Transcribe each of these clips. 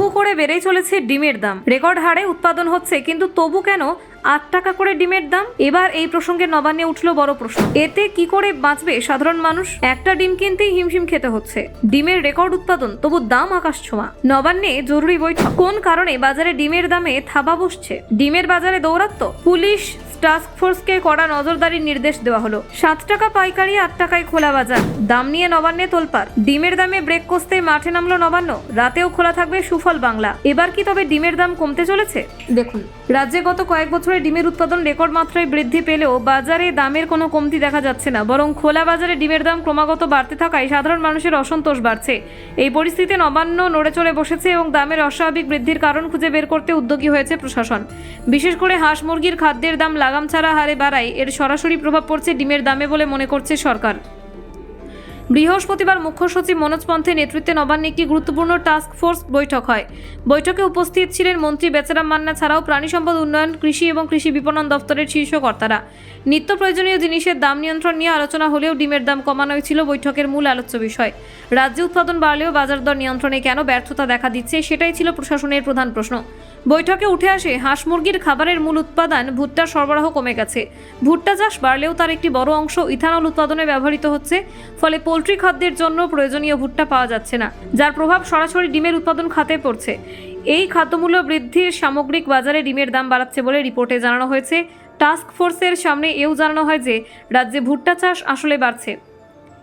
হু করে বেড়েই চলেছে ডিমের দাম। রেকর্ড হারে উৎপাদন হচ্ছে, কিন্তু তবু কেন 8 টাকা করে ডিমের দাম? এবার এই প্রসঙ্গে নবান্নে উঠল বড় প্রশ্ন। এতে কি করে বাঁচবে সাধারণ মানুষ? একটা ডিম কিনতেই হিমশিম খেতে হচ্ছে। ডিমের রেকর্ড উৎপাদন, তবু দাম আকাশ ছোঁয়া। নবান্নে জরুরি বৈঠক। কোন কারণে বাজারে ডিমের দামে থাবা বসছে? ডিমের বাজারে দৌরাত্ম্য? পুলিশ টাস্ক ফোর্সকে কড়া নজরদারির নির্দেশ দেওয়া হলো। 7 টাকা পাইকারি, 8 টাকায় খোলা বাজার। দাম নিয়ে নবান্নে তোলপাড়। ডিমের দামে ব্রেক কষতে মাঠে নামলো নবান্ন। রাতেও খোলা থাকবে সুফল বাংলা। এবার কি তবে ডিমের দাম কমতে চলেছে? দেখুন, রাজ্যে গত কয়েক বছরে ডিমের উৎপাদন রেকর্ড মাত্রায় বৃদ্ধি পেলেও বাজারে দামের কোনো কমতি দেখা যাচ্ছে না, বরং খোলা বাজারে ডিমের দাম ক্রমাগত বাড়তে থাকায় সাধারণ মানুষের অসন্তোষ বাড়ছে। এই পরিস্থিতিতে নবান্ন নড়ে চড়ে বসেছে এবং দামের অস্বাভাবিক বৃদ্ধির কারণ খুঁজে বের করতে উদ্যোগী হয়েছে প্রশাসন। বিশেষ করে হাঁস মুরগির খাদ্যের দাম লাগাম ছাড়া হারে বাড়ায় এর সরাসরি প্রভাব পড়ছে ডিমের দামে বলে মনে করছে সরকার। বৃহস্পতিবার মুখ্য সচিব মনোজ পন্থের নেতৃত্বে নবান্নে একটি গুরুত্বপূর্ণ টাস্ক ফোর্স বৈঠক হয়। বৈঠকে উপস্থিত ছিলেন মন্ত্রী বেচারাম মান্না ছাড়াও প্রাণী সম্পদ উন্নয়ন, কৃষি এবং কৃষি বিপণন দপ্তরের শীর্ষ কর্তারা। নিত্য প্রয়োজনীয় জিনিসের দাম নিয়ন্ত্রণ নিয়ে আলোচনা হলেও ডিমের দাম কমানোই ছিল বৈঠকের মূল আলোচ্য বিষয়। রাজ্যে উৎপাদন বাড়লেও বাজার দর নিয়ন্ত্রণে কেন ব্যর্থতা দেখা দিচ্ছে, সেটাই ছিল প্রশাসনের প্রধান প্রশ্ন। বৈঠকে উঠে আসে হাঁস মুরগির খাবারের মূল উৎপাদন ভুট্টার সরবরাহ কমে গেছে। ভুট্টা চাষ বাড়লেও তার একটি বড় অংশ ইথানল উৎপাদনে ব্যবহৃত হচ্ছে, ফলে পোলট্রি খাদ্যের জন্য প্রয়োজনীয় ভুট্টা পাওয়া যাচ্ছে না, যার প্রভাব সরাসরি ডিমের উৎপাদন খাতে পড়ছে। এই খাদ্যমূল্য বৃদ্ধির সামগ্রিক বাজারে ডিমের দাম বাড়াচ্ছে বলে রিপোর্টে জানানো হয়েছে। টাস্ক ফোর্সের সামনে এও জানানো হয় যে রাজ্যে ভুট্টা চাষ আসলে বাড়ছে,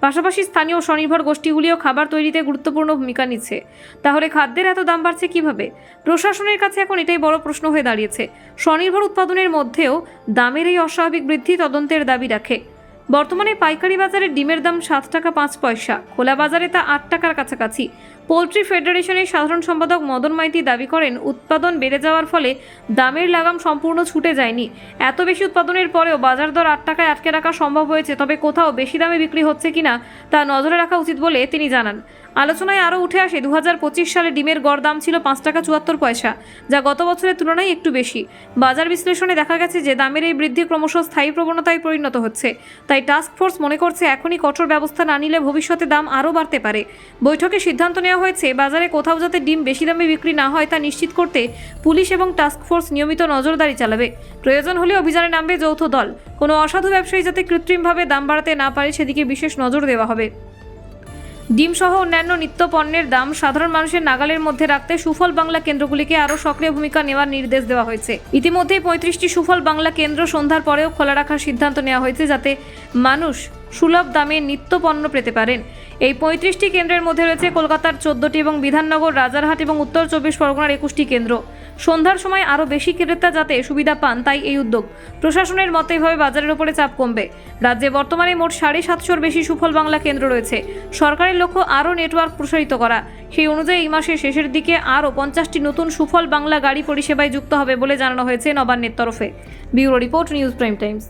পাশাপাশি স্থানীয় স্বনির্ভর গোষ্ঠীগুলিও খাবার তৈরিতে গুরুত্বপূর্ণ ভূমিকা নিচ্ছে। তাহলে খাদ্যের এত দাম বাড়ছে কিভাবে? প্রশাসনের কাছে এখন এটাই বড় প্রশ্ন হয়ে দাঁড়িয়েছে। স্বনির্ভর উৎপাদনের মধ্যেও দামের এই অস্বাভাবিক বৃদ্ধি তদন্তের দাবি রাখে। বর্তমানে পাইকারি বাজারে ডিমের দাম 7 টাকা 5 পয়সা, খোলা বাজারে তা 8 টাকার কাছাকাছি। পোলট্রি ফেডারেশনের সাধারণ সম্পাদক মদন মাইতি দাবি করেন, উৎপাদন বেড়ে যাওয়ার ফলে দামের লাগাম সম্পূর্ণ ছুটে যায়নি। এত বেশি উৎপাদনের পরেও বাজার দর 8 টাকায় আটকে রাখা সম্ভব হয়েছে, তবে কোথাও বেশি দামে বিক্রি হচ্ছে কিনা তা নজরে রাখা উচিত বলে তিনি জানান। আলোচনায় আরও উঠে আসে 2025 সালে ডিমের গড় দাম ছিল 5 টাকা 74 পয়সা, যা গত বছরের তুলনায় একটু বেশি। বাজার বিশ্লেষণে দেখা গেছে যে দামের এই বৃদ্ধি ক্রমশ স্থায়ী প্রবণতায় পরিণত হচ্ছে। তাই টাস্ক ফোর্স মনে করছে এখনই কঠোর ব্যবস্থা না নিলে ভবিষ্যতে দাম আরও বাড়তে পারে। বৈঠকে সিদ্ধান্ত নেওয়া হয়েছে বাজারে কোথাও যাতে ডিম বেশি দামে বিক্রি না হয় তা নিশ্চিত করতে পুলিশ এবং টাস্ক ফোর্স নিয়মিত নজরদারি চালাবে। প্রয়োজন হলে অভিযানে নামবে যৌথ দল। কোনো অসাধু ব্যবসায়ী যাতে কৃত্রিমভাবে দাম বাড়াতে না পারে সেদিকে বিশেষ নজর দেওয়া হবে। ডিম সহ অন্যান্য নিত্য পণ্যের দাম সাধারণ মানুষের নাগালের মধ্যে রাখতে সুফল বাংলা কেন্দ্রগুলিকে আরও সক্রিয় ভূমিকা নেওয়ার নির্দেশ দেওয়া হয়েছে। ইতিমধ্যেই 35টি সুফল বাংলা কেন্দ্র সন্ধ্যার পরেও খোলা রাখার সিদ্ধান্ত নেওয়া হয়েছে, যাতে মানুষ সুলভ দামে নিত্য পণ্য পেতে পারেন। এই 35টি কেন্দ্রের মধ্যে রয়েছে কলকাতার 14টি এবং বিধাননগর, রাজারহাট এবং উত্তর 24 পরগনার 21টি কেন্দ্র। সন্ধ্যার সময় আরও বেশি ক্রেতা যাতে সুবিধা পান, তাই এই উদ্যোগ। প্রশাসনের মতে এভাবে বাজারের উপরে চাপ কমবে। রাজ্যে বর্তমানে মোট 750-র বেশি সুফল বাংলা কেন্দ্র রয়েছে। সরকারের লক্ষ্য আরও নেটওয়ার্ক প্রসারিত করা। সেই অনুযায়ী এই মাসের শেষের দিকে আরও 50টি নতুন সুফল বাংলা গাড়ি পরিষেবায় যুক্ত হবে বলে জানানো হয়েছে নবান্নের তরফে। Bureau report, news prime Times.